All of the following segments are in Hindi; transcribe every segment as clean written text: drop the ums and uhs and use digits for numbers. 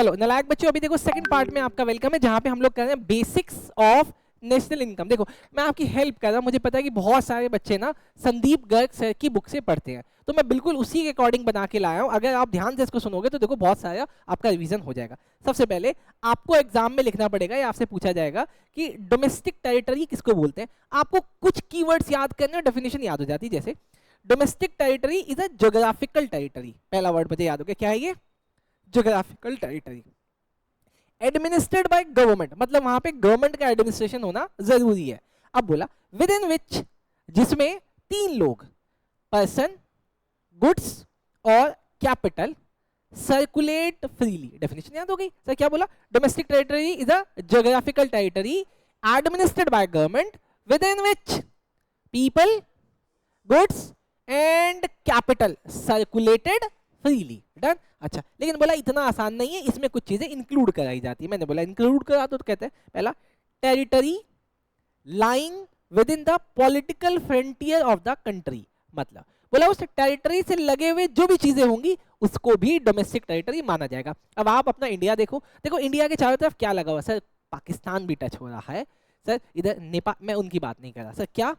चलो नालायक बच्चों, अभी देखो सेकंड पार्ट में आपका वेलकम है, जहां पे हम लोग कर रहे हैं बेसिक्स ऑफ नेशनल इनकम। देखो मैं आपकी हेल्प कर रहा हूं, मुझे पता है कि बहुत सारे बच्चे ना संदीप गर्ग सर की बुक से पढ़ते हैं, तो मैं बिल्कुल उसी के अकॉर्डिंग बना के लाया हूं। अगर आप ध्यान से इसको सुनोगे तो देखो बहुत सारा आपका रिवीजन हो जाएगा। सबसे पहले आपको एग्जाम में लिखना पड़ेगा, या आपसे पूछा जाएगा कि डोमेस्टिक टेरिटरी किसको बोलते हैं। आपको कुछ कीवर्ड्स याद करने और डेफिनेशन याद हो जाती है। जैसे domestic territory is a geographical territory, पहला वर्ड मुझे याद हो गया, क्या है ये? Geographical territory. Administered by government, मतलब वहां पे गवर्नमेंट का एडमिनिस्ट्रेशन होना जरूरी है। अब बोला विद इन विच, जिसमें तीन लोग, पर्सन, गुड्स और कैपिटल सर्कुलेट फ्रीली। डेफिनेशन याद हो गई सर? क्या बोला? Domestic territory is a geographical territory administered by government with in which people, goods and capital circulated freely. Done. अच्छा, लेकिन बोला इतना आसान नहीं है, इसमें कुछ चीजें इंक्लूड कराई जाती है। मैंने बोला इंक्लूड करा तो कहते हैं पहला territory lying with in the political frontier of the country, मतलब बोला उस टेरिटरी से लगे हुए जो भी चीजें होंगी उसको भी डोमेस्टिक टेरिटरी माना जाएगा। अब आप अपना इंडिया देखो, देखो इंडिया के चारों तरफ क्या लगा हुआ सर? पाकिस्तान भी टच हो रहा है सर, इधर नेपाल, मैं उनकी बात नहीं कर रहा सर। क्या?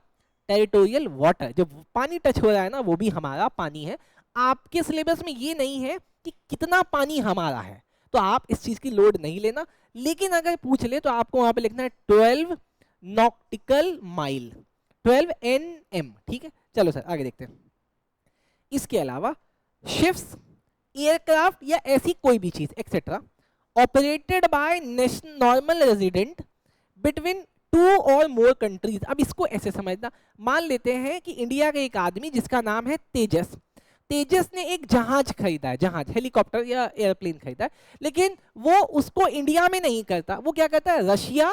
टेरिटोरियल वाटर, जो पानी टच हो रहा है ना वो भी हमारा पानी है। आपके सिलेबस में ये नहीं है कि कितना पानी हमारा है, तो आप इस चीज की लोड नहीं लेना। लेकिन अगर पूछ ले तो आपको वहां पे लिखना है 12 नॉटिकल माइल, 12 NM, ठीक है। चलो सर आगे देखते हैं। इसके अलावा शिप्स, एयरक्राफ्ट या ऐसी कोई भी चीज etcetera operated by normal resident between 2 और मोर कंट्रीज। अब इसको ऐसे समझना, मान लेते हैं कि इंडिया का एक आदमी जिसका नाम है तेजस, तेजस ने एक जहाज खरीदा है, जहाज, हेलीकॉप्टर या एयरप्लेन खरीदा है, लेकिन वो उसको इंडिया में नहीं करता, वो क्या करता है? रशिया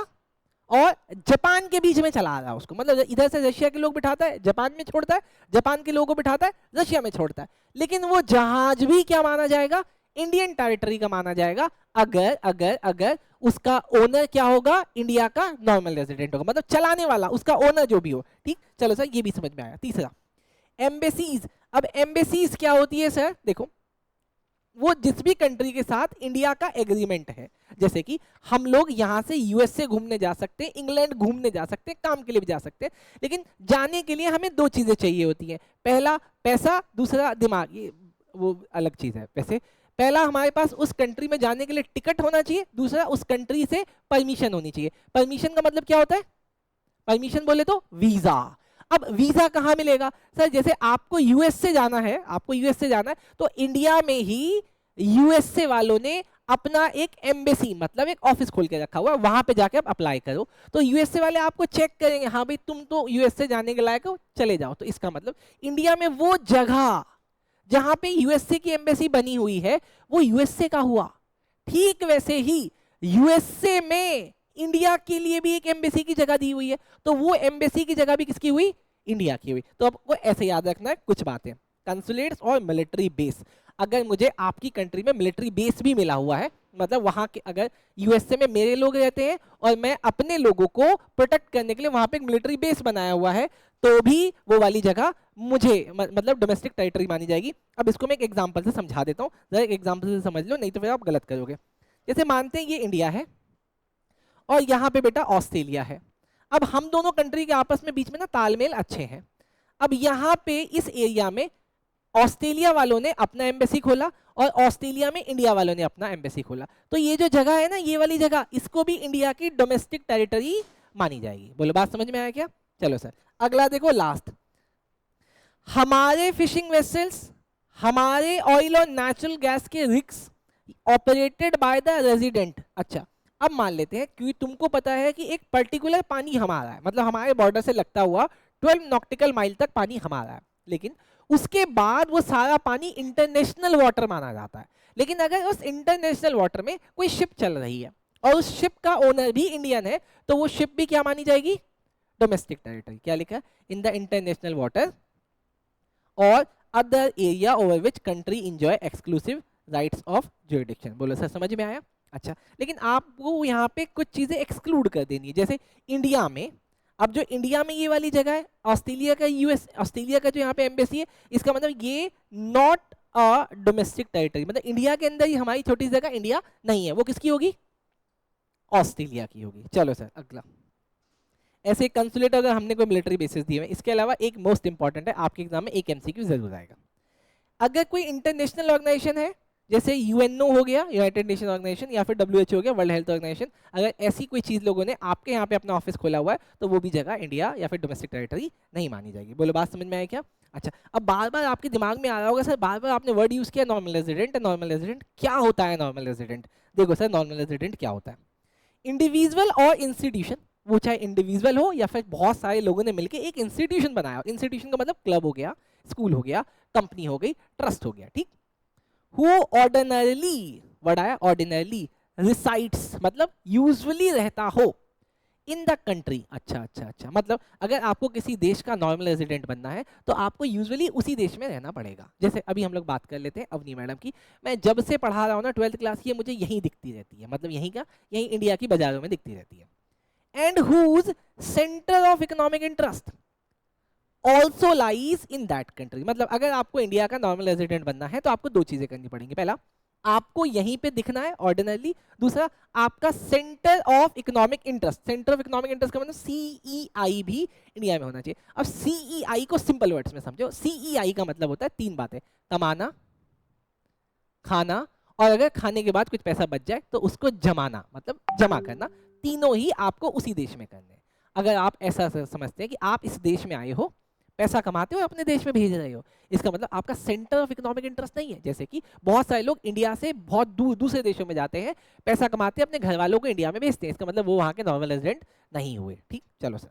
और जापान के बीच में चला रहा है उसको, मतलब इधर से रशिया के लोग बिठाता है, जापान में छोड़ता है, जापान के लोगों को बिठाता है, रशिया में छोड़ता है। लेकिन वो जहाज भी क्या माना जाएगा? इंडियन टेरिटरी का माना जाएगा, अगर अगर अगर उसका ओनर क्या होगा? इंडिया का नॉर्मल रेजिडेंट होगा, मतलब चलाने वाला, उसका ओनर जो भी हो। ठीक, चलो सर ये भी समझ में आया। तीसरा एम्बेसीज। अब एम्बेसीज क्या होती है सर? देखो वो जिस भी कंट्री के साथ इंडिया का एग्रीमेंट है, जैसे कि हम लोग यहाँ से यूएसए घूमने जा सकते हैं, इंग्लैंड घूमने जा सकते हैं, काम के लिए भी जा सकते हैं, लेकिन जाने के लिए हमें दो चीजें चाहिए होती हैं, पहला पैसा, दूसरा दिमाग। ये वो अलग चीज है पैसे। पहला हमारे पास उस कंट्री में जाने के लिए टिकट होना चाहिए, दूसरा उस कंट्री से परमिशन होनी चाहिए। परमिशन का मतलब क्या होता है? परमिशन बोले तो वीजा। अब वीजा कहाँ मिलेगा सर? जैसे आपको यूएसए जाना है, आपको यूएसए जाना है, तो इंडिया में ही यूएसए वालों ने अपना एक एम्बेसी, मतलब एक ऑफिस खोल के रखा हुआ है, वहां पे जाके आप अप्लाई करो, तो यूएसए वाले आपको चेक करेंगे, हाँ भाई तुम तो यूएसए जाने के लायक हो, चले जाओ। तो इसका मतलब इंडिया में वो जगह जहां पे यूएसए की एम्बेसी बनी हुई है वो यूएसए का हुआ। ठीक वैसे ही यूएसए में इंडिया के लिए भी एक एम्बेसी की जगह दी हुई है, तो वो एम्बेसी की जगह भी किसकी हुई? इंडिया की हुई। तो आपको ऐसे याद रखना है कुछ बातें। कंसुलेट्स और मिलिट्री बेस, अगर मुझे आपकी कंट्री में मिलिट्री बेस भी मिला हुआ है, मतलब वहां के अगर यूएसए में मेरे लोग रहते हैं और मैं अपने लोगों को प्रोटेक्ट करने के लिए वहां पे एक मिलिट्री बेस बनाया हुआ है, तो भी वो वाली जगह मुझे मतलब डोमेस्टिक टेरिटरी मानी जाएगी। अब इसको मैं एक एग्जांपल से समझा देता हूँ, जरा एक एग्जांपल से समझ लो, नहीं तो फिर आप गलत करोगे। जैसे मानते हैं ये इंडिया है और यहाँ पे बेटा ऑस्ट्रेलिया है। अब हम दोनों कंट्री के आपस में बीच में ना तालमेल अच्छे हैं। अब यहाँ पे इस एरिया में ऑस्ट्रेलिया वालों ने अपना एम्बेसी खोला और ऑस्ट्रेलिया में इंडिया वालों ने अपना एम्बेसी खोला, तो ये जो जगह है ना, ये वाली जगह, इसको भी इंडिया की डोमेस्टिक टेरिटरी मानी जाएगी। बोलो बात समझ में आया क्या? चलो सर अगला देखो, लास्ट, हमारे फिशिंग वेसल्स, हमारे ऑयल और नेचुरल गैस के rigs operated by the resident. अच्छा, अब मान लेते हैं क्योंकि तुमको पता है कि एक पर्टिकुलर पानी हमारा है, मतलब हमारे बॉर्डर से लगता हुआ 12 नॉटिकल माइल तक पानी हमारा है, लेकिन उसके बाद वो सारा पानी इंटरनेशनल वाटर माना जाता है। लेकिन अगर उस इंटरनेशनल वाटर में कोई शिप चल रही है और उस शिप का ओनर भी इंडियन है, तो वो शिप भी क्या मानी जाएगी? Domestic territory. क्या लिखा है? इन द इंटरनेशनल वाटर और other area over which country enjoy exclusive rights of jurisdiction. बोलो सर समझ में आया? अच्छा, लेकिन आपको यहाँ पे कुछ चीजें एक्सक्लूड कर देनी है। जैसे इंडिया में, अब जो इंडिया में ये वाली जगह है, ऑस्ट्रेलिया का यूएस, ऑस्ट्रेलिया का जो यहाँ पे एम्बेसी है, इसका मतलब ये नॉट डोमेस्टिक टेरिटरी, मतलब इंडिया के अंदर ही हमारी छोटी जगह इंडिया नहीं है, वो किसकी होगी? ऑस्ट्रेलिया की होगी। चलो सर अगला। ऐसे कंसुलेट अगर हमने कोई मिलिट्री बेसिस दिए हुए, इसके अलावा एक मोस्ट इंपॉर्टेंट है, आपके एग्जाम में एक एमसीक्यू जरूर आएगा। अगर कोई इंटरनेशनल ऑर्गेनाइजेशन है, जैसे यूएनओ हो गया, यूनाइटेड नेशन ऑर्गेनाइजेशन, या फिर डब्ल्यूएचओ हो गया, वर्ल्ड हेल्थ ऑर्गेनाइजेशन, अगर ऐसी कोई चीज लोगों ने आपके यहाँ पे अपना ऑफिस खोला हुआ है, तो वो भी जगह इंडिया या फिर डोमेस्टिक टेरिटरी नहीं मानी जाएगी। बोलो बात समझ में आया क्या? अच्छा, अब बार बार आपके दिमाग में आ रहा होगा सर, बार बार आपने वर्ड यूज किया नॉर्मल रेजिडेंट। नॉर्मल रेजिडेंट क्या होता है? नॉर्मल रेजिडेंट देखो सर, नॉर्मल रेजिडेंट क्या होता है? इंडिविजुअल और इंस्टीट्यूशन, वो चाहे इंडिविजुअल हो या फिर बहुत सारे लोगों ने मिलकर एक इंस्टीट्यूशन बनाया। इंस्टीट्यूशन का मतलब क्लब हो गया, स्कूल हो गया, कंपनी हो गई, ट्रस्ट हो गया, ठीक। Who ordinarily, वर्ड आया ordinarily, resides मतलब यूजुअली रहता हो इन द कंट्री। अच्छा अच्छा अच्छा, मतलब अगर आपको किसी देश का नॉर्मल रेजिडेंट बनना है तो आपको यूजुअली उसी देश में रहना पड़ेगा। जैसे अभी हम लोग बात कर लेते हैं अवनी मैडम की, मैं जब से पढ़ा रहा हूँ ना 12th क्लास की, मुझे यहीं दिखती रहती है, मतलब यहीं का, यहीं इंडिया की बाजारों में दिखती रहती है। And whose centre of economic interest also lies in that country, मतलब अगर आपको इंडिया का नॉर्मल रेजिडेंट बनना है तो आपको दो चीजें करनी पड़ेंगी। पहला, आपको यहीं पे दिखना है ऑर्डिनरली। दूसरा, आपका centre of economic interest, centre of economic interest का मतलब सीईआई भी इंडिया में होना चाहिए। अब सीईआई को सिंपल वर्ड्स में समझो, सीईआई का मतलब होता है तीन बातें: कमाना, खाना, और अगर खाने के बाद कुछ पैसा बच जाए तो उसको जमाना, मतलब जमा करना। तीनों ही आपको उसी देश में करने हैं। अगर आप ऐसा समझते हैं कि आप इस देश में आए हो, पैसा कमाते हो, अपने देश में भेज रहे हो, इसका मतलब आपका सेंटर ऑफ इकोनॉमिक इंटरेस्ट नहीं है। जैसे कि बहुत सारे लोग इंडिया से बहुत दूर दूसरे देशों में जाते हैं, पैसा कमाते हैं, अपने घर वालों को इंडिया में भेजते हैं, इसका मतलब वो वहाँ के नॉर्मल रेजिडेंट नहीं हुए, ठीक। चलो सर,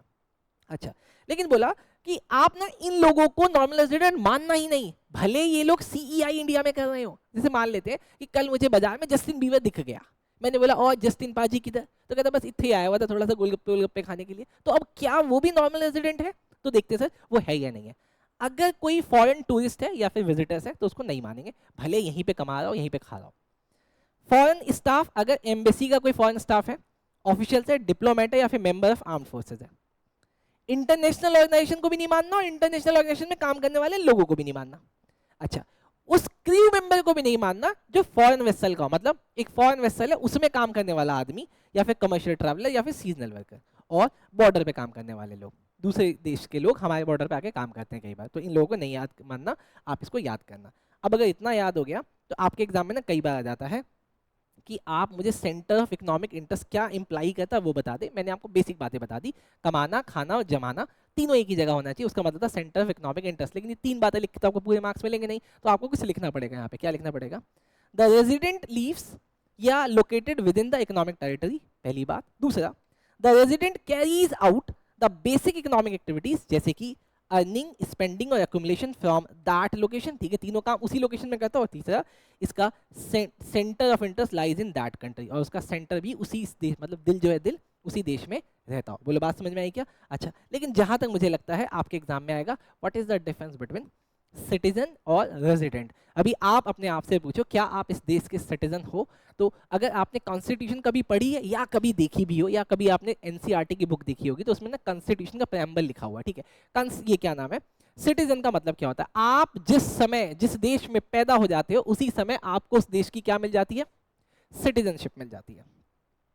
अच्छा, लेकिन बोला कि आप ना इन लोगों को नॉर्मल रेजिडेंट मानना ही नहीं, भले ये लोग सीईआई इंडिया में कर रहे हो। जैसे मान लेते हैं कि कल मुझे बाजार में जस्टिन बीवर दिख गया, मैंने बोला और जस्टिन पाजी किधर, तो कहता बस इतने आया हुआ था थोड़ा सा गोलगप्पे खाने के लिए। तो अब क्या वो भी नॉर्मल रेजिडेंट है? तो देखते सर वो है या नहीं है। अगर कोई फॉरेन टूरिस्ट है या फिर विजिटर्स है तो उसको नहीं मानेंगे, भले यहीं पे कमा रहा हो, यहीं पे खा रहा हो। फॉरेन स्टाफ, अगर एम्बेसी का कोई फॉरेन स्टाफ है, ऑफिशियल है, डिप्लोमेट है, या फिर मेंबर ऑफ आर्म्ड फोर्सेज है। इंटरनेशनल ऑर्गेनाइजेशन को भी नहीं मानना और इंटरनेशनल ऑर्गेनाइजेशन में काम करने वाले लोगों को भी नहीं मानना। अच्छा, उस क्रू मेंबर को भी नहीं मानना जो फॉरेन वेसल का, मतलब एक फॉरेन वेसल है उसमें काम करने वाला आदमी, या फिर कमर्शियल ट्रैवलर, या फिर सीजनल वर्कर, और बॉर्डर पे काम करने वाले लोग। दूसरे देश के लोग हमारे बॉर्डर पे आके काम करते हैं कई बार, तो इन लोगों को नहीं याद मानना, आप इसको याद करना। अब अगर इतना याद हो गया तो आपके एग्जाम में ना कई बार आ जाता है कि आप मुझे सेंटर ऑफ इकोनॉमिक इंटरेस्ट क्या इंप्लाई करता है वो बता दें। मैंने आपको बेसिक बातें बता दी, कमाना, खाना और जमाना तीनों एक ही जगह होना चाहिए, उसका मतलब था सेंटर ऑफ इकोनॉमिक इंटरेस्ट। लेकिन ये तीन बातें लिखते तो आपको पूरे मार्क्स मिलेंगे नहीं, तो आपको कुछ लिखना पड़ेगा। यहाँ पे क्या लिखना पड़ेगा? द रेजिडेंट लीव्स या located with in the economic territory, पहली बात। दूसरा, the resident carries out the basic economic activities, जैसे कि अर्निंग, स्पेंडिंग और एक्यूमुलेशन फ्रॉम दैट लोकेशन, ठीक है, तीनों काम उसी लोकेशन में करता हो। तीसरा, इसका centre of interest lies in that country, और उसका सेंटर भी उसी देश, मतलब दिल जो है दिल उसी देश में रहता हो। बोलो बात समझ में आई क्या? अच्छा, लेकिन जहां तक मुझे लगता है आपके एग्जाम में आएगा, what is the difference between citizen और रेजिडेंट। अभी आप अपने आप से पूछो, क्या आप इस देश के सिटीजन हो? तो अगर आपने कॉन्स्टिट्यूशन कभी पढ़ी है या कभी देखी भी हो, या कभी आपने एनसीईआरटी की बुक देखी होगी, तो उसमें ना कॉन्स्टिट्यूशन का प्रेम्बल लिखा हुआ है, ठीक है। ये क्या नाम है? सिटीजन का मतलब क्या होता है? आप जिस समय जिस देश में पैदा हो जाते हो उसी समय आपको उस देश की क्या मिल जाती है? सिटीजनशिप मिल जाती है।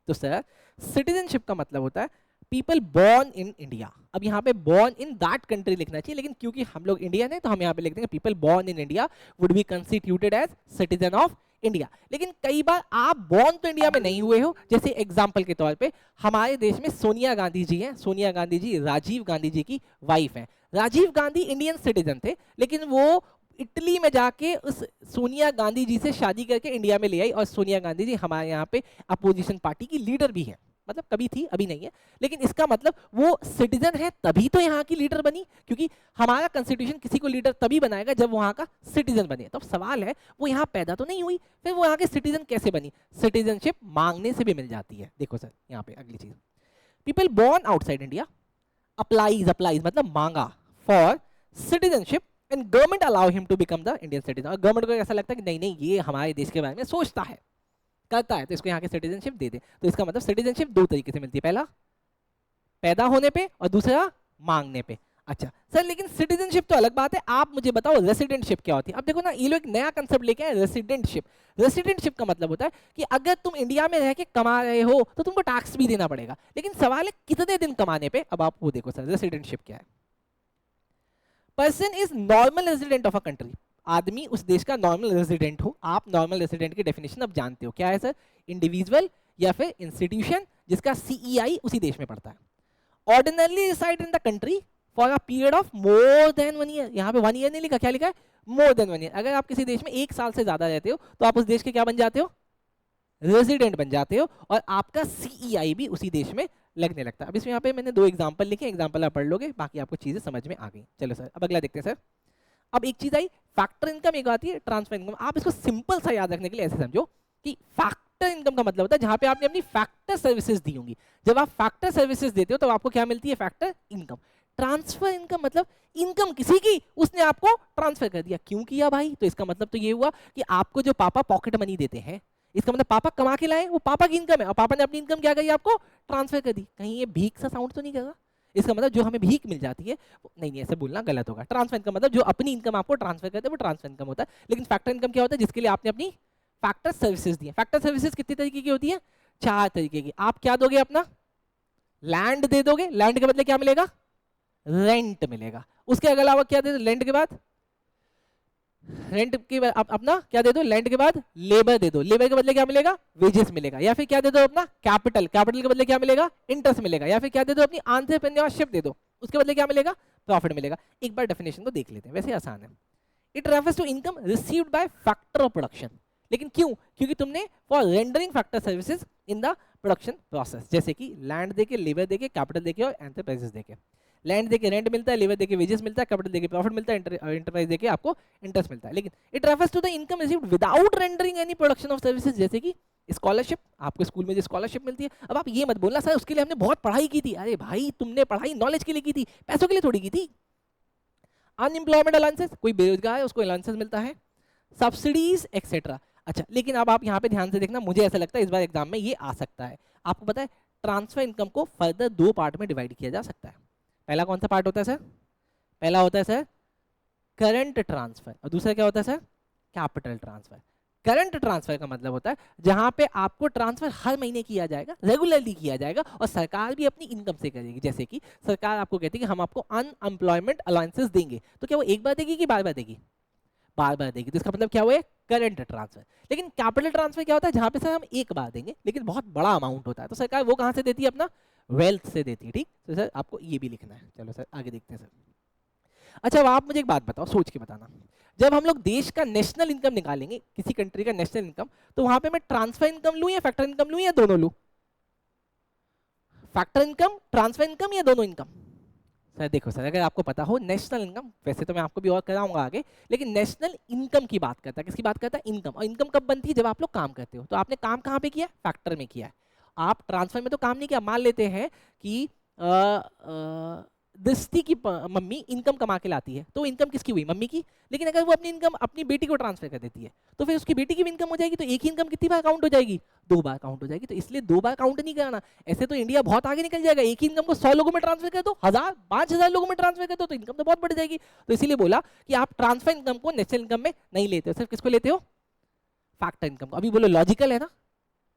तो सर, सिटीजनशिप का मतलब होता है पीपल बॉर्न इन इंडिया। अब यहाँ पे बॉर्न इन दैट कंट्री लिखना चाहिए, लेकिन क्योंकि हम लोग इंडियन है तो हम यहाँ पे लिख देंगे people born in India would be constituted as citizen of India. लेकिन कई बार आप बॉर्न तो इंडिया में नहीं हुए हो, जैसे एग्जाम्पल के तौर पे हमारे देश में सोनिया गांधी जी हैं। सोनिया गांधी जी राजीव गांधी जी की वाइफ हैं। राजीव गांधी इंडियन सिटीजन थे, लेकिन वो इटली में जाके उस सोनिया गांधी जी से शादी करके इंडिया में ले आई, और सोनिया गांधी जी हमारे यहाँ पे अपोजिशन पार्टी की लीडर भी है, मतलब कभी थी अभी नहीं है। लेकिन इसका मतलब वो सिटीजन है तभी तो यहाँ की लीडर बनी, क्योंकि हमारा कॉन्स्टिट्यूशन किसी को लीडर तभी बनाएगा जब वहाँ का सिटीजन बने। तो अब सवाल है, वो यहाँ पैदा तो नहीं हुई, फिर वो यहाँ के सिटीजन कैसे बनी? सिटीजनशिप मांगने से भी मिल जाती है। देखो सर यहाँ पे अगली चीज, people born outside India applies मतलब मांगा for citizenship and government allow him to become the Indian citizen. और गवर्नमेंट को ऐसा लगता है कि नहीं नहीं ये हमारे देश के बारे में सोचता है, करता है, तो इसको यहाँ के सिटीजनशिप दे दे। तो इसका मतलब सिटीजनशिप दो तरीके से मिलती है, पहला पैदा होने पे और दूसरा मांगने पे। अच्छा सर, लेकिन सिटीजनशिप तो अलग बात है, आप मुझे बताओ रेसिडेंटशिप क्या होती है। अब देखो ना, ये लोग एक नया कंसेप्ट लेके आए, रेसिडेंटशिप। रेसिडेंटशिप का मतलब होता है कि अगर तुम इंडिया में रह के कमा रहे हो तो तुमको टैक्स भी देना पड़ेगा, लेकिन सवाल है कितने दिन कमाने पे। अब आप वो देखो सर, रेसिडेंटशिप क्या है। Person is normal resident of a country, आदमी उस देश का नॉर्मल रेजिडेंट हो। आप नॉर्मल रेजिडेंट की डेफिनेशन अब जानते हो क्या है सर, इंडिविजुअल या फिर इंस्टीट्यूशन जिसका सीईआई उसी देश में पड़ता है। Ordinarily reside in the country for a period of more than 1 year. यहाँ पे 1 ईयर नहीं लिखा, क्या लिखा है, मोर देन 1 ईयर। अगर आप किसी देश में 1 साल से ज्यादा रहते हो तो आप उस देश के क्या बन जाते हो, रेजिडेंट बन जाते हो, और आपका सीईआई भी उसी देश में लगने लगता है। अब इसमें यहाँ पे मैंने 2 एग्जांपल लिखे, एग्जांपल आप पढ़ लोगे, बाकी आपको चीजें समझ में आ गई। चलो सर, अब अगला देखते हैं सर। अब एक चीज आई फैक्टर इनकम, एक आती है ट्रांसफर इनकम। आप इसको सिंपल सा याद रखने के लिए ऐसे समझो कि फैक्टर इनकम का मतलब होता है जहां पे आपने अपनी फैक्टर सर्विसेज दी होंगी। जब आप फैक्टर सर्विसेज देते हो तो आपको क्या मिलती है, फैक्टर इनकम। ट्रांसफर इनकम मतलब इनकम किसी की, उसने आपको ट्रांसफर कर दिया। क्यों किया भाई, तो इसका मतलब तो ये हुआ कि आपको जो पापा पॉकेट मनी देते हैं, इसका मतलब पापा कमा के लाए, वो पापा की इनकम है, और पापा ने अपनी इनकम क्या करी, आपको ट्रांसफर कर दी। कहीं ये भीख सा साउंड तो नहीं कर रहा, इसका मतलब जो हमें भीख मिल जाती है, नहीं ऐसे बोलना गलत होगा। ट्रांसफर इनकम मतलब जो अपनी इनकम आपको ट्रांसफर करते हैं वो ट्रांसफर इनकम होता है। लेकिन फैक्टर इनकम क्या होता है, जिसके लिए आपने अपनी फैक्टर सर्विसेज दी है। फैक्टर सर्विसेज कितनी तरीके की होती है, 4 तरीके की। आप क्या दोगे, अपना लैंड दे दोगे, लैंड के बदले क्या मिलेगा, रेंट मिलेगा। उसके अलावा क्या दे दो, लैंड के बाद रेंट के बाद अपना क्या दे दो, लैंड के बाद लेबर दे दो, लेबर के बदले क्या मिलेगा, वेजेस मिलेगा। या फिर क्या दे दो, अपना कैपिटल, कैपिटल के बदले क्या मिलेगा, इंटरेस्ट मिलेगा। या फिर क्या दे दो, अपनी एंटरप्रेन्योरशिप दे दो, उसके बदले क्या मिलेगा, प्रॉफिट मिलेगा। एक बार डेफिनेशन को देख लेते हैं, वैसे आसान है। It refers to income received by factor of production. लेकिन क्यों, क्योंकि तुमने for rendering factor services in the production process, जैसे कि लैंड देके, लेबर देके, कैपिटल देके और एंटरप्राइजेस देके। लैंड देके रेंट मिलता है, लेबर देके वेजेस मिलता है, कैपिटल देके प्रॉफिट मिलता है, एंटरप्राइज देके आपको इंटरेस्ट मिलता है। लेकिन it refers to the income received without rendering any production of services, जैसे कि स्कॉलरशिप, आपको स्कूल में जो स्कॉलरशिप मिलती है। अब आप ये मत बोलना सर उसके लिए हमने बहुत पढ़ाई की थी, अरे भाई तुमने पढ़ाई नॉलेज के लिए की थी, पैसों के लिए थोड़ी की थी। अनएम्प्लॉयमेंट अलाउंसेस, कोई बेरोजगार है उसको अलाउंसेस मिलता है, सब्सिडीज एक्सेट्रा। अच्छा, लेकिन अब आप यहाँ पे ध्यान से देखना, मुझे ऐसा लगता है इस बार एग्जाम में ये आ सकता है। आपको पता है ट्रांसफर इनकम को फर्दर 2 पार्ट में डिवाइड किया जा सकता है। पहला कौन सा पार्ट होता है सर, पहला होता है सर करंट ट्रांसफर, और दूसरा क्या होता है sir, capital transfer. Current transfer का मतलब होता है जहां पे आपको ट्रांसफर हर महीने किया जाएगा, रेगुलरली किया जाएगा, और सरकार भी अपनी इनकम से करेगी। जैसे कि सरकार आपको कहती है कि हम आपको अनएम्प्लॉयमेंट अलाउंसेस देंगे, तो क्या वो एक बार देगी कि बार बार देगी, बार बार देगी। तो इसका मतलब क्या हुआ, करंट ट्रांसफर। लेकिन कैपिटल ट्रांसफर क्या होता है, जहां पे सर हम एक बार देंगे लेकिन बहुत बड़ा अमाउंट होता है, तो सरकार वो कहां से देती है, अपना वेल्थ से देती है। ठीक, तो सर आपको ये भी लिखना है। चलो सर आगे देखते हैं सर। अच्छा, अब आप मुझे एक बात बताओ, सोच के बताना, जब हम लोग देश का नेशनल इनकम निकालेंगे, किसी कंट्री का नेशनल इनकम, तो वहां पे मैं ट्रांसफर इनकम लूं या फैक्टर इनकम लूं या दोनों लूं, फैक्टर इनकम, ट्रांसफर इनकम या दोनों इनकम। सर देखो सर, अगर आपको पता हो नेशनल इनकम, वैसे तो मैं आपको भी और कराऊंगा आगे, लेकिन नेशनल इनकम की बात करता है, किसकी बात करता है, इनकम। और इनकम कब बनती है, जब आप लोग काम करते हो। तो आपने काम कहाँ पे किया, फैक्टर में किया है। आप ट्रांसफर में तो काम नहीं किया। मान लेते हैं कि दस्ती की मम्मी इनकम कमा के लाती है, तो इनकम किसकी हुई, मम्मी की। लेकिन अगर वो अपनी इनकम अपनी बेटी को ट्रांसफर कर देती है तो फिर उसकी बेटी की भी इनकम हो जाएगी, तो एक ही इनकम कितनी बार काउंट हो जाएगी, 2 बार काउंट हो जाएगी। तो इसलिए 2 बार काउंट नहीं कराना, ऐसे तो इंडिया बहुत आगे निकल जाएगा। एक ही इनकम को 100 लोगों में ट्रांसफर कर दो, 1000 5000 लोगों में ट्रांसफर कर दो, तो इनकम तो बहुत बढ़ जाएगी। तो इसीलिए बोला कि आप ट्रांसफर इनकम को नेशनल इनकम में नहीं लेते हो, सिर्फ किसको लेते हो, फैक्टर इनकम को। अभी बोलो लॉजिकल है ना,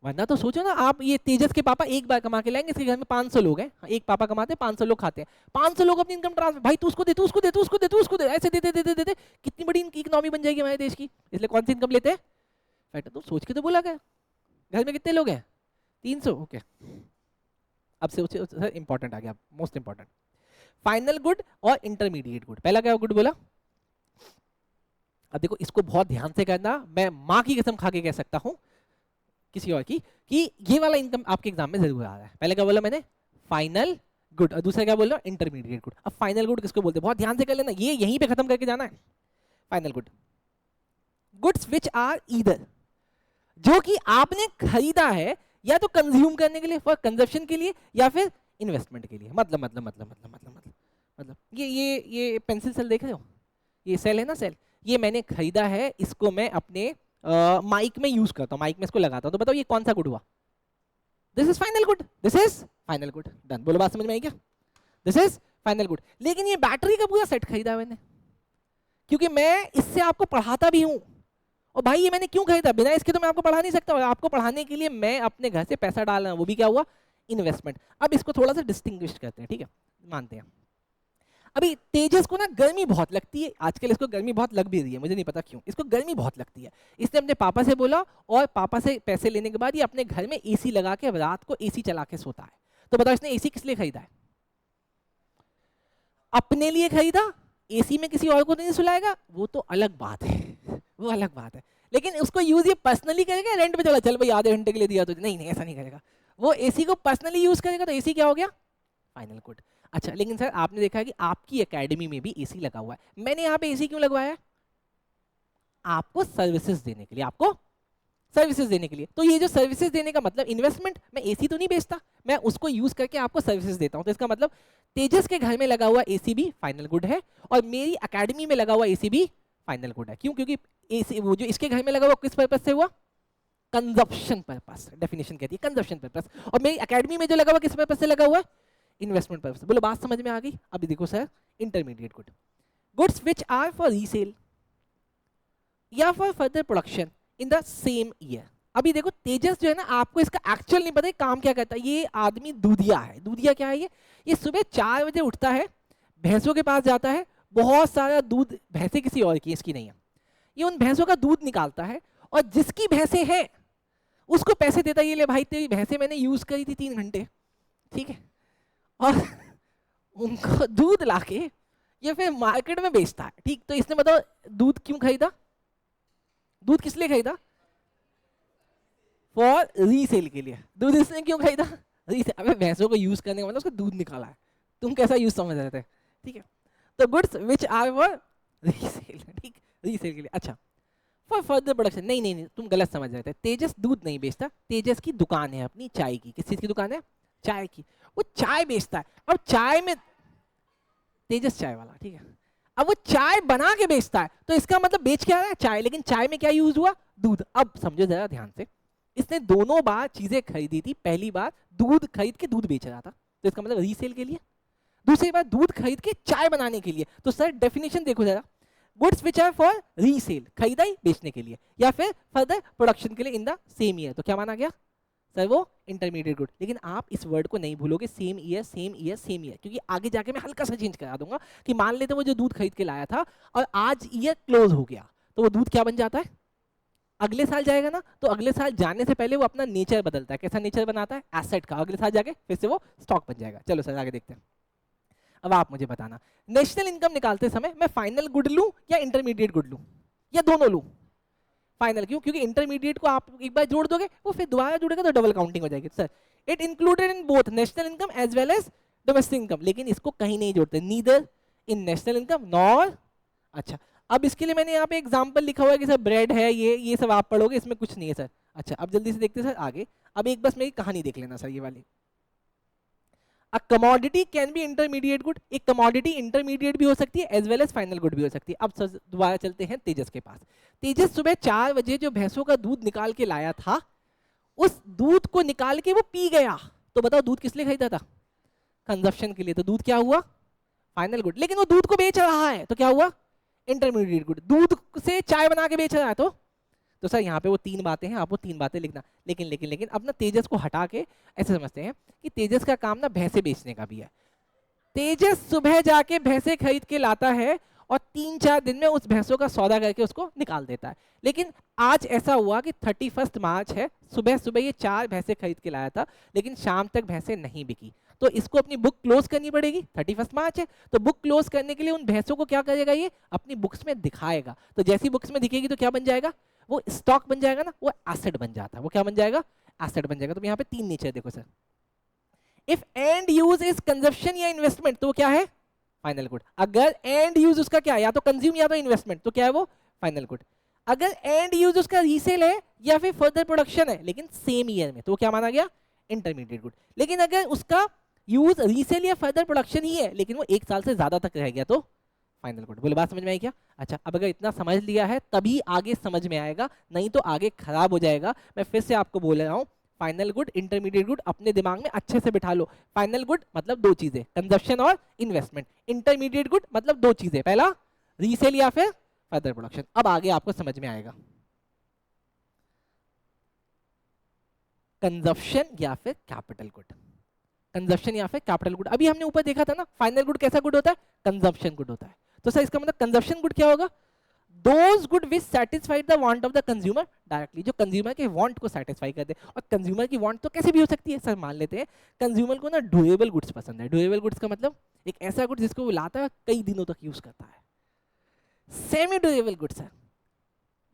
वरना तो सोचो ना, आप ये तेजस के पापा एक बार कमा के लाएंगे, इसके घर में 500 लोग हैं, एक पापा कमाते हैं, 500 लोग खाते हैं, 500 लोग अपनी इनकम ट्रांसफर, भाई तू उसको दे, तू उसको दे, तू उसको दे, तू उसको दे, ऐसे देते देते देते कितनी बड़ी इकोनॉमी बन जाएगी हमारे देश की। इसलिए कौन सी इनकम लेते हैं, फैक्टर। तो सोच के तो बोला गया, घर में कितने लोग हैं, 300, ओके। अब से सर इंपॉर्टेंट आ गया, मोस्ट इंपॉर्टेंट, फाइनल गुड और इंटरमीडिएट गुड। पहला क्या गुड बोला, अब देखो इसको बहुत ध्यान से करना, मैं माँ की कसम खा के कह सकता हूँ किसी और की, कि ये वाला इनकम आपके एग्जाम में जरूर आ रहा है। पहले क्या बोला मैंने, फाइनल गुड, और दूसरा क्या बोल रहा हूँ, इंटरमीडिएट गुड। अब फाइनल गुड किसको बोलते हैं, बहुत ध्यान से कर लेना, ये यहीं पे खत्म करके जाना है। Final good, goods which are either, जो कि आपने खरीदा है या तो कंज्यूम करने के लिए, फॉर कंजप्शन के लिए, या फिर इन्वेस्टमेंट के लिए। मतलब ये पेंसिल सेल देख रहे हो, ये सेल है ना, सेल, ये मैंने खरीदा है, इसको मैं अपने माइक में यूज करता हूँ, माइक में इसको लगाता हूँ, तो बताओ ये कौन सा गुड हुआ, this is final good, this is final good, done. बोलो बात समझ में आई क्या, दिस इज फाइनल गुड। लेकिन ये बैटरी का पूरा सेट खरीदा मैंने, क्योंकि मैं इससे आपको पढ़ाता भी हूं। और भाई ये मैंने क्यों खरीदा, बिना इसके तो मैं आपको पढ़ा नहीं सकता, और आपको पढ़ाने के लिए मैं अपने घर से पैसा डाल रहा हूं, वो भी क्या हुआ, इन्वेस्टमेंट। अब इसको थोड़ा सा डिस्टिंग्विश करते हैं, ठीक है, मानते हैं। अभी तेजस को ना गर्मी बहुत लगती है आजकल, इसको गर्मी बहुत लग भी रही है, मुझे नहीं पता क्यों, इसको गर्मी बहुत लगती है। इसने अपने पापा से बोला, और पापा से पैसे लेने के बाद ये अपने घर में एसी लगा के रात को एसी चला के सोता है। तो बताओ इसने एसी किस लिए खरीदा है? अपने लिए खरीदा, एसी में किसी और को नहीं सुलाएगा, वो तो अलग बात है, वो अलग बात है। लेकिन उसको यूज ये पर्सनली करेगा, रेंट पे चला, चल भाई आधे घंटे के लिए दिया तो नहीं, नहीं ऐसा नहीं करेगा। वो एसी को पर्सनली यूज करेगा, तो एसी क्या हो गया, फाइनल गुड। अच्छा, लेकिन सर आपने देखा है कि आपकी एकेडमी में भी एसी लगा हुआ है। मैंने यहाँ पे एसी क्यों लगवाया है? आपको सर्विसेज देने के लिए, आपको सर्विसेज देने के लिए। तो ये जो सर्विसेज देने का मतलब इन्वेस्टमेंट, मैं एसी तो नहीं बेचता, मैं उसको यूज करके आपको सर्विसेज देता हूँ। तो इसका मतलब तेजस के घर में लगा हुआ एसी भी फाइनल गुड है, और मेरी एकेडमी में लगा हुआ एसी भी फाइनल गुड है। क्यों? क्योंकि एसी वो जो इसके घर में लगा हुआ किस पर्पज से हुआ, कंजप्शन पर्पस, डेफिनेशन कहती है कंजप्शन पर्पस। और मेरी एकेडमी में जो लगा हुआ किस पर्पज से लगा हुआ है, इन्वेस्टमेंट पर्पस। बोलो बात समझ में आ गई? अभी देखो sir, intermediate good, goods which are for resale या for further production in the same year. अभी देखो तेजस जो है ना, आपको इसका एक्चुअल नहीं पता काम क्या करता है। ये आदमी दूधिया है। दूधिया क्या है ये सुबह 4 बजे उठता है, भैंसों के पास जाता है, बहुत सारा दूध, भैंसें किसी और की, इसकी नहीं है, ये उन भैंसों का दूध निकालता है, और जिसकी भैंसें हैं उसको पैसे देता है, ये ले भाई तेरी भैंसें मैंने यूज करी थी 3 घंटे, ठीक है, और उनको दूध लाके ये फिर मार्केट में बेचता है, ठीक। तो इसने बताओ दूध क्यों खरीदा, दूध किस लिए खरीदा, फॉर रीसेल के लिए। दूध इसने क्यों खरीदा, रीसेल। अबे भैंसों को यूज करने का मतलब उसका दूध निकाला है, तुम कैसा यूज समझ रहे थे, ठीक है। तो goods which are for resale, ठीक, रीसेल के लिए। अच्छा, फॉर फर्दर प्रोडक्शन, नहीं नहीं नहीं, तुम गलत समझ रहे थे। तेजस दूध नहीं बेचता, तेजस की दुकान है अपनी चाय की। किस चीज की दुकान है, चाय की, वो चाय बेचता है। अब चाय में तेजस चाय वाला, ठीक है, अब वो चाय बना के बेचता है, तो इसका मतलब बेच क्या रहा है, चाय। लेकिन चाय में क्या यूज हुआ, दूध। अब समझो जरा ध्यान से, इसने दोनों बार चीजें खरीदी थी। पहली बार दूध खरीद के दूध बेच रहा था, तो इसका मतलब रीसेल के लिए। दूसरी बार दूध खरीद के चाय बनाने के लिए। तो सर डेफिनेशन देखो जरा, goods which are for resale, खरीदाई बेचने के लिए, या फिर फर्दर प्रोडक्शन के लिए इन द सेम ईयर। तो क्या माना गया सर, वो इंटरमीडिएट गुड। लेकिन आप इस वर्ड को नहीं भूलोगे, same year same year same year, क्योंकि आगे जाके मैं हल्का सा चेंज करा दूंगा कि मान लेते वो जो दूध खरीद के लाया था और आज ईयर क्लोज हो गया, तो वो दूध क्या बन जाता है, अगले साल जाएगा ना, तो अगले साल जाने से पहले वो अपना नेचर बदलता है। कैसा नेचर बनाता है, एसेट का। अगले साल जाके फिर से वो स्टॉक बन जाएगा। चलो सर आगे देखते हैं। अब आप मुझे बताना, नेशनल इनकम निकालते समय मैं फाइनल गुड लूं या इंटरमीडिएट गुड लूं, या दोनों लूं? फाइनल क्यों? क्योंकि इंटरमीडिएट को आप एक बार जोड़ दोगे, वो फिर दोबारा जुड़ेगा तो डबल काउंटिंग हो जाएगी। Sir it included in both national income as well as domestic income, लेकिन इसको कहीं नहीं जोड़ते, neither in national income nor. अच्छा, अब इसके लिए मैंने यहाँ पे एग्जांपल लिखा हुआ है कि सर ब्रेड है, ये सब आप पढ़ोगे, इसमें कुछ नहीं है सर। अच्छा, अब जल्दी से देखते हैं सर आगे। अब एक बस मेरी कहानी देख लेना सर, ये वाली। A commodity can be intermediate good, एक कमोडिटी इंटरमीडिएट भी हो सकती है as well as final good भी हो सकती है। अब सर दोबारा चलते हैं तेजस के पास। तेजस सुबह 4 बजे जो भैंसों का दूध निकाल के लाया था, उस दूध को निकाल के वो पी गया। तो बताओ दूध किस लिए खरीदा था, कंजप्शन के लिए। तो दूध क्या हुआ, फाइनल गुड। लेकिन वो दूध को बेच रहा है, तो क्या हुआ, इंटरमीडिएट गुड। दूध से चाय बना के बेच रहा है, तो सर यहाँ पे वो 3 बातें हैं, आप वो 3 बातें लिखना। लेकिन लेकिन लेकिन अब ना तेजस को हटा के ऐसे समझते हैं कि तेजस का काम ना भैंसे बेचने का भी है। तेजस सुबह जाके भैंसे खरीद के लाता है और 3-4 दिन में उस भैंसों का सौदा करके उसको निकाल देता है। लेकिन आज ऐसा हुआ कि 31 मार्च है, सुबह सुबह ये 4 भैंसे खरीद के लाया था, लेकिन शाम तक भैंसे नहीं बिकी। तो इसको अपनी बुक क्लोज करनी पड़ेगी, 31 मार्च है, तो बुक क्लोज करने के लिए उन भैंसों को क्या करेगा, ये अपनी बुक्स में दिखाएगा। तो जैसी बुक्स में दिखेगी तो क्या बन जाएगा, वो स्टॉक बन जाएगा ना, वो एसेट बन जाता है। वो क्या बन जाएगा, एसेट बन जाएगा। तो यहाँ पे 3 नेचर देखो sir, if and use is consumption या इन्वेस्टमेंट, तो क्या है, फाइनल गुड। अगर एंड यूज उसका क्या है, या तो कंज्यूम या तो इन्वेस्टमेंट, तो क्या है वो, फाइनल गुड। अगर एंड यूज उसका रीसेल है या फिर फर्दर प्रोडक्शन है, लेकिन सेम ईयर में, तो क्या माना गया, इंटरमीडिएट गुड। लेकिन अगर उसका यूज रीसेल या फर्दर प्रोडक्शन ही है, लेकिन वो 1 साल से ज्यादा तक रह गया, तो फाइनल गुड। बोले बात समझ में आई क्या? अच्छा, अब अगर इतना समझ लिया है तभी आगे समझ में आएगा, नहीं तो आगे खराब हो जाएगा। मैं फिर से आपको बोल रहा हूँ, फाइनल गुड, इंटरमीडिएट गुड अपने दिमाग में अच्छे से बिठा लो। फाइनल गुड मतलब दो चीजें, कंजप्शन और इन्वेस्टमेंट। इंटरमीडिएट गुड मतलब दो चीजें, पहला रीसेल या फिर फर्दर प्रोडक्शन। अब आगे आपको समझ में आएगा, कंजप्शन या फिर कैपिटल गुड, कंजप्शन या फिर कैपिटल गुड। अभी हमने ऊपर देखा था ना, फाइनल गुड कैसा गुड होता है, कंजप्शन गुड होता है। तो सर इसका मतलब कंजप्शन गुड क्या होगा, those good which satisfy the want of the consumer directly, जो कंज्यूमर के वांट को सेटिस्फाई कर दे। और कंज्यूमर की वांट तो कैसे भी हो सकती है सर, मान लेते हैं कंज्यूमर को ना ड्यूरेबल गुड्स पसंद है। ड्यूरेबल गुड्स का मतलब एक ऐसा गुड जिसको वो लाता है कई दिनों तक यूज करता है। सेमी ड्यूरेबल गुड्स है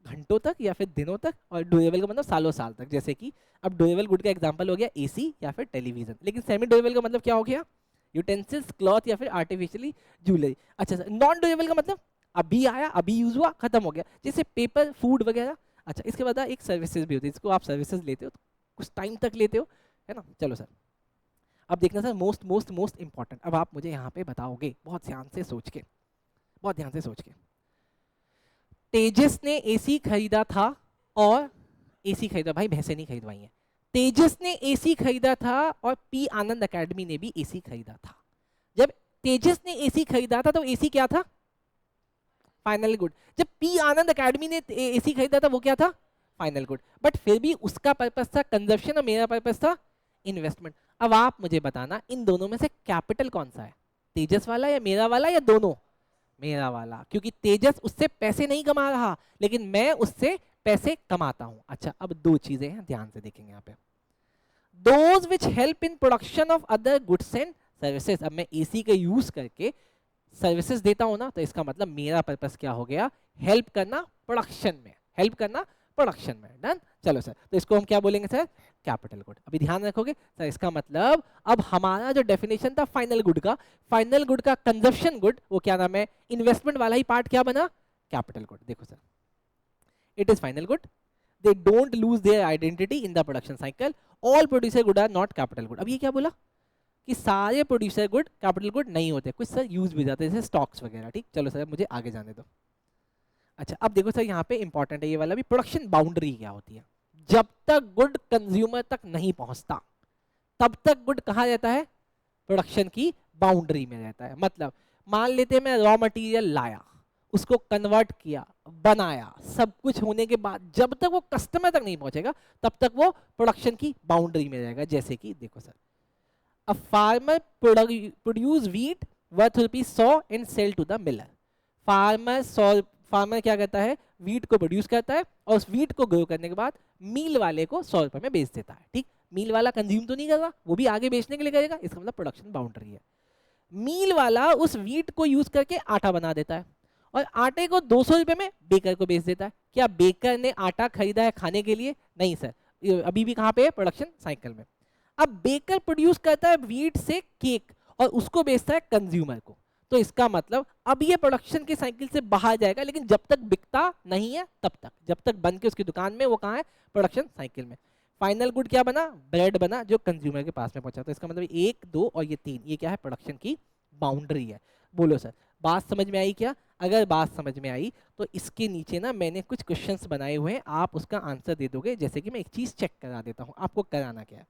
घंटों तक या फिर दिनों तक, और ड्यूरेबल का मतलब सालों साल तक। जैसे कि अब ड्यूरेबल गुड का एग्जांपल हो गया एसी या फिर टेलीविजन। लेकिन सेमी ड्यूरेबल का मतलब क्या हो गया, यूटेंसिल्स, क्लॉथ या फिर आर्टिफिशियली ज्वेलरी। अच्छा सर, नॉन ड्यूरेबल का मतलब अभी आया, अभी यूज हुआ, खत्म हो गया, जैसे पेपर, फूड वगैरह। अच्छा, इसके बाद एक सर्विसेज भी होती है, इसको आप सर्विसेज लेते हो तो कुछ टाइम तक लेते हो, है ना। चलो सर, अब देखना sir most most most important. अब आप मुझे यहाँ पे बताओगे बहुत ध्यान से सोच के, बहुत ध्यान से सोच के। तेजस ने एसी खरीदा था, और एसी खरीदा, भाई भैंसे नहीं खरीदवाई है, तेजस ने एसी खरीदा था और पी आनंद एकेडमी ने भी एसी खरीदा था। जब तेजस ने एसी खरीदा था तो एसी क्या था, फाइनल गुड। जब पी आनंद एकेडमी ने एसी खरीदा था वो क्या था, फाइनल गुड। बट फिर भी उसका पर्पस था कंजप्शन और मेरा पर्पस था इन्वेस्टमेंट। अब आप मुझे बताना इन दोनों में से कैपिटल कौन सा है, तेजस वाला या मेरा वाला या दोनों, मेरा वाला, क्योंकि तेजस उससे पैसे नहीं कमा रहा लेकिन मैं उससे पैसे कमाता हूं। अच्छा, अब दो चीजें हैं, ध्यान से देखेंगे यहाँ पे, those which help in production of other goods and services. अब मैं एसी का यूज करके सर्विसेज देता हूं ना, तो इसका मतलब मेरा पर्पस क्या हो गया, हेल्प करना प्रोडक्शन में, हेल्प करना प्रोडक्शन में। डन। चलो सर, तो इसको हम क्या बोलेंगे सर, कैपिटल गुड। अभी ध्यान रखोगे सर, इसका मतलब अब हमारा जो डेफिनेशन था फाइनल गुड का कंजप्शन गुड, वो क्या नाम है, इन्वेस्टमेंट वाला ही पार्ट क्या बना, कैपिटल गुड। देखो sir, it is final good, they don't lose their identity in the production cycle, all producer good are not capital good. अब ये क्या बोला कि सारे प्रोड्यूसर गुड कैपिटल गुड नहीं होते, कुछ सर यूज भी जाते हैं जैसे स्टॉक्स वगैरह। ठीक, चलो सर मुझे आगे जाने दो। अच्छा, अब देखो सर यहाँ पे इंपॉर्टेंट है ये वाला भी, प्रोडक्शन बाउंड्री क्या होती है। जब तक गुड कंज्यूमर तक नहीं पहुंचता तब तक गुड कहाँ रहता है, प्रोडक्शन की बाउंड्री में रहता है। मतलब मान लेते हैं मैं रॉ मटेरियल लाया, उसको कन्वर्ट किया, बनाया, सब कुछ होने के बाद जब तक वो कस्टमर तक नहीं पहुंचेगा तब तक वो प्रोडक्शन की बाउंड्री में रहेगा। जैसे कि देखो sir, a farmer produce wheat worth ₹100 and sell to the miller. Farmer क्या करता है, व्हीट को प्रोड्यूस करता है और उस व्हीट को ग्रो करने के बाद मील वाले को 100 रुपए में बेच देता है। ठीक, मील वाला कंज्यूम तो नहीं कर रहा, वो भी आगे बेचने के लिए करेगा, इसका मतलब प्रोडक्शन बाउंड्री है। मील वाला उस व्हीट को यूज करके आटा बना देता है और आटे को 200 रुपए में बेकर को बेच देता है। क्या बेकर ने आटा खरीदा है खाने के लिए, नहीं सर, अभी भी कहाँ पे है, प्रोडक्शन साइकिल में। अब बेकर प्रोड्यूस करता है व्हीट से केक और उसको बेचता है कंज्यूमर को, तो इसका मतलब अब ये प्रोडक्शन के साइकिल से बाहर जाएगा, लेकिन जब तक बिकता नहीं है तब तक, जब तक बन के उसकी दुकान में, वो कहाँ है, प्रोडक्शन साइकिल में। फाइनल गुड क्या बना, ब्रेड बना जो कंज्यूमर के पास में पहुंचा। तो इसका मतलब 1, 2 और ये 3, ये क्या है, प्रोडक्शन की बाउंड्री है। बोलो सर, बात समझ में आई क्या? अगर बात समझ में आई तो इसके नीचे ना मैंने कुछ क्वेश्चंस बनाए हुए हैं, आप उसका आंसर दे दोगे। जैसे कि मैं एक चीज चेक करा देता हूँ, आपको कराना क्या है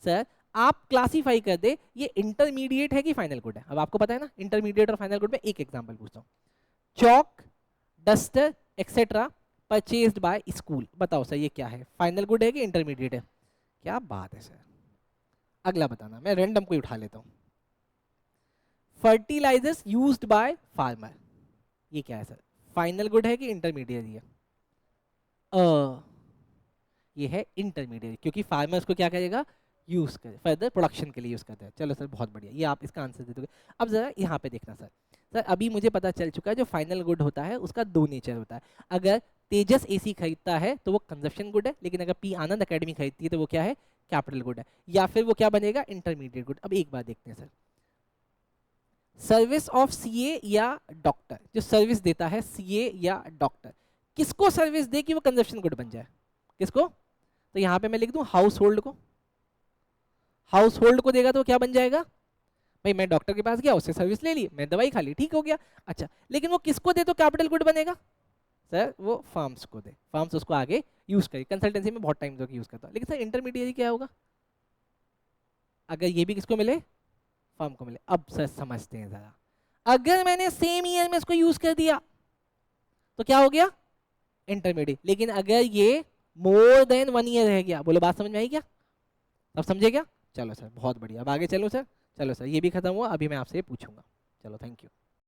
सर, आप क्लासीफाई कर दे ये इंटरमीडिएट है कि फाइनल गुड है। अब आपको पता है ना इंटरमीडिएट और फाइनल गुड में। एक एग्जांपल पूछता हूँ, chalk, duster etcetera purchased bye school, बताओ सर ये क्या है, फाइनल गुड है कि इंटरमीडिएट है? क्या बात है सर, अगला बताना, मैं रैंडम कोई उठा लेता हूँ। फर्टिलाइजर्स यूज्ड बाय फार्मर, ये क्या है सर, फाइनल गुड है कि इंटरमीडिएट है? ये है इंटरमीडिएट, क्योंकि फार्मर उसको क्या करेगा, यूज करे, फर्दर प्रोडक्शन के लिए यूज करते हैं। चलो सर बहुत बढ़िया, ये आप इसका आंसर दे दोगे। अब जरा यहाँ पे देखना सर, अभी मुझे पता चल चुका है जो फाइनल गुड होता है उसका दो नेचर होता है। अगर तेजस एसी खरीदता है तो वो कंजप्शन गुड है, लेकिन अगर पी आनंद एकेडमी खरीदती है तो वो क्या है, कैपिटल गुड है, या फिर वो क्या बनेगा, इंटरमीडिएट गुड। अब एक बात देखते हैं सर, सर्विस ऑफ सीए या डॉक्टर, जो सर्विस देता है सीए या डॉक्टर, किसको सर्विस दे कि वो कंजप्शन गुड बन जाए, किसको? तो यहाँ पे मैं लिख दूं हाउस होल्ड को, हाउस होल्ड को देगा तो क्या बन जाएगा, भाई मैं डॉक्टर के पास गया, उससे सर्विस ले ली, मैं दवाई खा ली, ठीक हो गया। अच्छा, लेकिन वो किसको दे तो कैपिटल गुड बनेगा, सर वो फर्म्स को दे, फर्म्स उसको आगे यूज करे। कंसल्टेंसी में बहुत टाइम तक यूज करता है, लेकिन सर इंटरमीडिएरी क्या होगा अगर ये भी किसको मिले, फर्म को मिले। अब सर समझते हैं जरा, अगर मैंने सेम ईयर में इसको यूज कर दिया तो क्या हो गया, इंटरमीडिएट। लेकिन अगर ये मोर देन 1 ईयर रह गया, बोलो बात समझ में आई क्या, अब समझे क्या? चलो सर बहुत बढ़िया, अब आगे चलो सर। चलो सर ये भी खत्म हुआ, अभी मैं आपसे पूछूंगा। चलो थैंक यू।